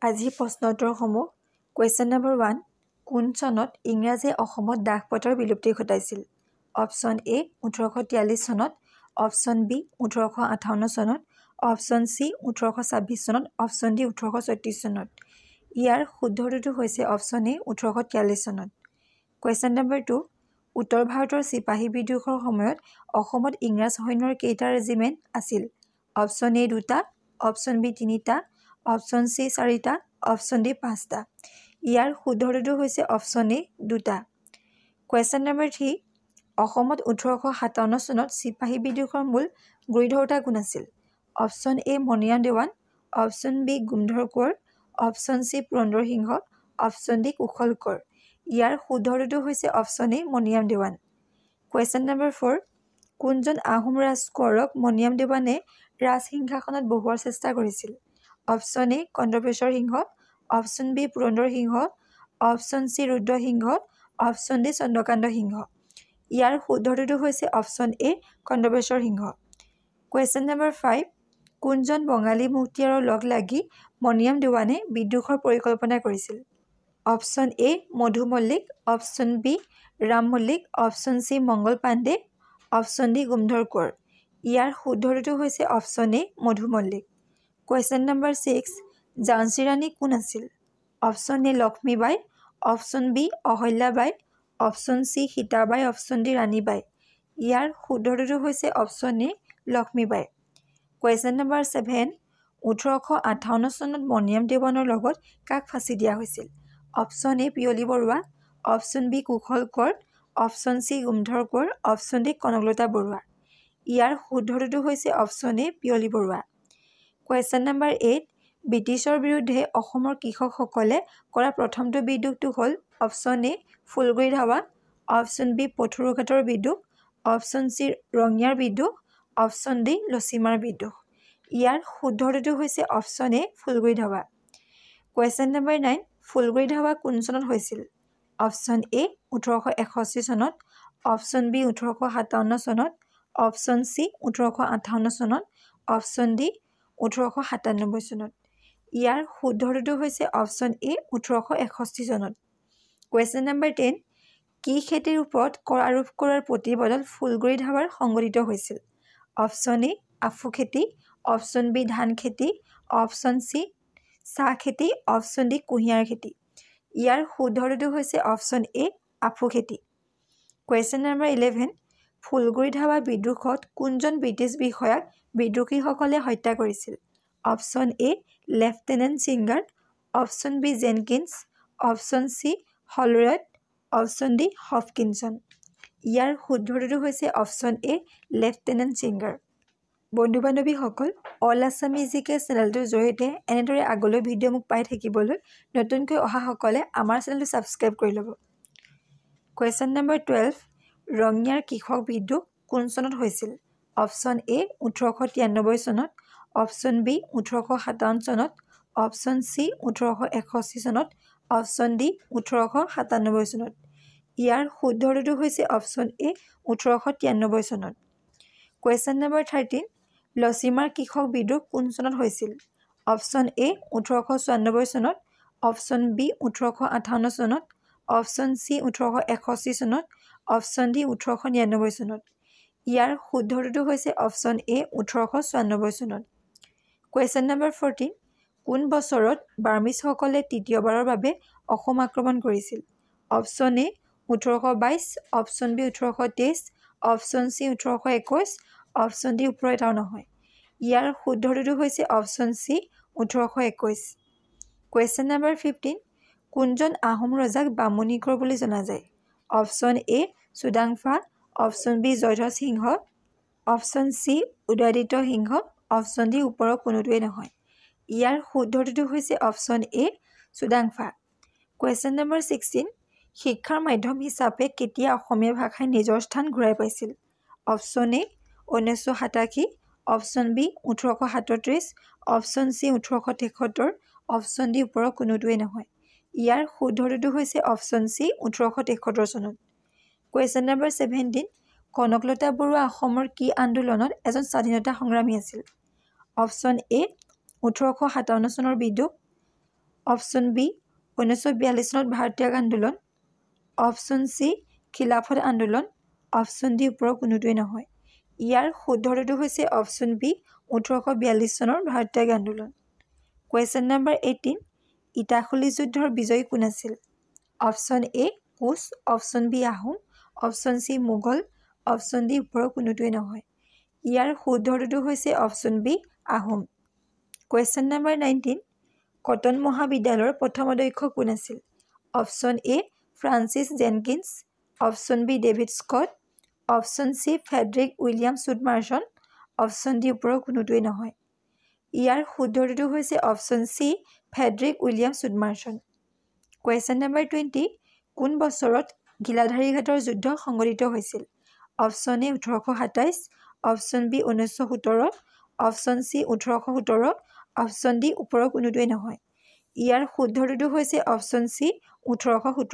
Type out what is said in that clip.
আজি প্ৰশ্নোত্তৰসমূহ question number 1 কোন চনত ইংৰাজে অসমত দাসপ্ৰথাৰ বিলুপ্তি ঘটাইছিল? অপশ্যন এ 1843 চনত, অপশ্যন বি 1858 চনত, অপশ্যন চি 1826 চনত, অপশ্যন ডি 1834 চনত। ইয়াৰ শুদ্ধ উত্তৰটো হৈছে অপশ্যন এ 1843 চনত। কুৱেশ্যন নম্বৰ 2 উত্তৰ ভাৰতৰ চিপাহী বিদ্ৰোহৰ সময়ত অসমত ইংৰাজ সৈন্যৰ কেইটা ৰেজিমেণ্ট আছিল? অপশ্যন এ 2টা, অপশ্যন বি 3টা, অপশ্যন চি 4টা, অপশ্যন ডি 5টা। ইয়াৰ শুদ্ধ উত্তৰটো হৈছে অপশ্যন এ 2টা। কুৱেশ্যন নম্বৰ 3 অসমত 1857 চনত চিপাহী বিদ্ৰোহৰ মূল গুৰিধৰোঁতা কোন আছিল? Option A Maniram Dewan, option B Gomdhar Konwar, option C Purandar Singha, option D Kushal Konwar. ইয়াৰ শুদ্ধ উত্তৰটো হৈছে option A Maniram Dewan. Question number 4 কোনজন আহোম ৰাজকোঁৱৰক মণিৰাম দেৱানে ৰাজসিংহাসনত বহুৱাৰ চেষ্টা কৰিছিল? Option A Kandarpeswar Singha, option B Purandar Singha, option C Rudra Singha, option D Chandrakanta Singha. ইয়াৰ শুদ্ধ উত্তৰটো হৈছে option A Kandarpeswar Singha. Question number 5 কোনজন বঙালী মুখতীয়াৰৰ লগ লাগি মণিৰাম দেৱানে বিদ্ৰোহৰ পৰিকল্পনা কৰিছিল? Option A Madhu Mallik, option B Ram Mallik, option C Mangal Pandey, option D Gomdhar Konwar. ইয়াৰ শুদ্ধ উত্তৰটো হৈছে option A Madhu Mallik. Question number 6 Jhansi Rani কোন আছিল? Option A Lakshmibai, option B Ahilyabai, option C Sitabai, option D Ranibai. ইয়াৰ শুদ্ধ উত্তৰটো হৈছে option A Lakshmibai. Question number 7 1858 চনত মণিৰাম দেৱানৰ লগত কাক ফাঁচি দিয়া হৈছিল? Option A Piyali Barua, option B Kushal Konwar, option C Gomdhar Konwar, option D Kanaklata Barua. ইয়াৰ শুদ্ধ উত্তৰটো হৈছে option A Piyali Barua. Question number 8 ব্ৰিটিছৰ বিৰুদ্ধে অসমৰ কৃষকসকলে কৰা প্ৰথমটো বিদ্ৰোহটো হ'ল option A Phulaguri Dhawa, option B পথৰুঘাটৰ বিদ্ৰোহ, অপশ্যন চি ৰঙিয়াৰ বিদ্ৰোহ, অপশ্যন ডি লছিমাৰ বিদ্ৰোহ। ইয়াৰ শুদ্ধ উত্তৰটো হৈছে option A Phulaguri Dhawa. Question number 9 Phulaguri Dhawa কোন চনত হৈছিল? অপশ্যন এ 1861 চনত, অপশ্যন বি 1857 চনত, অপশ্যন চি 1858 চনত, অপশ্যন ডি 1897 চনত। ইয়াৰ শুদ্ধ উত্তৰটো হৈছে অপশ্যন এ 1861 চনত। কুৱেশ্যন নম্বৰ 10 কি খেতিৰ ওপৰত কৰ আৰোপ কৰাৰ প্ৰতিবাদত ফুলগুৰি ধাৱাৰ সংঘটিত হৈছিল? অপশ্যন এ আফু খেতি, অপশ্যন বি ধান খেতি, অপশ্যন চি চাহ খেতি, অপশ্যন ডি কুঁহিয়াৰ খেতি। ইয়াৰ শুদ্ধ উত্তৰটো হৈছে অপশ্যন এ আফু খেতি। কুৱেশ্যন নম্বৰ 11 ফুলগুৰি ধাৱা বিদ্ৰোহত কোনজন ব্ৰিটিছ বিষয়াক বিদ্ৰোহীসকলে হত্যা কৰিছিল? Option A lieutenant Singer, option B Jenkins, option C Holroyd, option D Hopkinson. ইয়াৰ শুদ্ধ উত্তৰটো হৈছে অপশ্যন এ লেফটেনেণ্ট ছিংগাৰ। বন্ধু বান্ধৱীসকল অল আছাম ইজিকে চেনেলটোৰ জৰিয়তে এনেদৰে আগলৈ ভিডিঅ' মোক পাই থাকিবলৈ নতুনকৈ অহাসকলে আমাৰ চেনেলটো ছাবস্ক্ৰাইব কৰি ল'ব। কুৱেশ্যন নম্বৰ 12 ৰঙিয়াৰ কৃষক বিদ্ৰোহ কোন চনত হৈছিল? অপশ্যন এ 1893 চনত, অপশ্যন বি 1857 চনত, অপশ্যন চি 1861 চনত, অপশ্যন ডি 1897 চনত। ইয়াৰ শুদ্ধ উত্তৰটো হৈছে অপশ্যন এ 1893 চনত। কুৱেশ্যন নম্বৰ 13 লছিমাৰ কৃষক বিদ্ৰোহ কোন চনত হৈছিল? অপশ্যন এ 1894 চনত, অপশ্যন বি 1858 চনত, অপশ্যন চি 1861 চনত, অপশ্যন ডি 1899 চনত। ইয়াৰ শুদ্ধ উত্তৰটো হৈছে অপশ্যন এ 1894 চনত। কুৱেশ্যন নম্বৰ 14 কোন বছৰত বাৰ্মিজসকলে তৃতীয়বাৰৰ বাবে অসম আক্ৰমণ কৰিছিল? Option A 1822, option B 1823, option C 1821, option D ওপৰৰ এটাও নহয়। ইয়াৰ শুদ্ধ উত্তৰটো হৈছে অপশ্যন চি 1821। কুৱেশ্যন নম্বৰ 15 কোনজন আহোম ৰজাক বামুণীকৰ বুলি জনা যায়? Option A Sudangpha, option B Jayadhwaj Singha, option C Udayaditya Singha, option D ওপৰৰ কোনোটোৱেই নহয়। ইয়াৰ শুদ্ধ উত্তৰটো হৈছে option A Sudangpha. Question number 16 শিক্ষাৰ মাধ্যম হিচাপে কেতিয়া অসমীয়া ভাষাই নিজৰ স্থান ঘূৰাই পাইছিল? Option A 1987, option B 1837, option C 1873, option D ওপৰৰ কোনোটোৱেই নহয়। ইয়াৰ শুদ্ধ উত্তৰটো হৈছে অপশ্যন চি 1873 চনত। কুৱেশ্যন নম্বৰ 17 কনকলতা বৰুৱা অসমৰ কি আন্দোলনত এজন স্বাধীনতা সংগ্ৰামী আছিল? অপশ্যন এ 1857 চনৰ বিদ্ৰোহ, অপশ্যন বি 1942 চনত ভাৰত ত্যাগ আন্দোলন, অপশ্যন চি খিলাফত আন্দোলন, অপশ্যন ডি ওপৰৰ কোনোটোৱেই নহয়। ইয়াৰ শুদ্ধটো হৈছে অপশ্যন বি 1842 চনৰ ভাৰত ত্যাগ আন্দোলন। কুৱেশ্যন নম্বৰ 18, ইটাখুলি যুদ্ধৰ বিজয়ী কোন আছিল? Option A Koch, option B Ahom, option C Mughal, option D ওপৰৰ কোনোটোৱেই নহয়। ইয়াৰ শুদ্ধটো হৈছে option B Ahom. Question number 19, Cotton মহাবিদ্যালয়ৰ প্ৰথম অধ্যক্ষ কোন আছিল? Option A Francis Jenkins, option B David Scott, option C Frederick William Sudmersen, option D ওপৰৰ কোনোটোৱেই নহয়। ইয়াৰ শুদ্ধটো হৈছে option C Frederick William Sudmersen. Question number 20, কোন বছৰত ঘিলাধাৰী ঘাটৰ যুদ্ধ সংঘটিত হৈছিল? অপশ্যন এ 1827, option B 1917, option C 1817, option D ওপৰৰ কোনোটোৱেই নহয়। ইয়াৰ শুদ্ধটো হৈছে অপশ্যন চি 1817।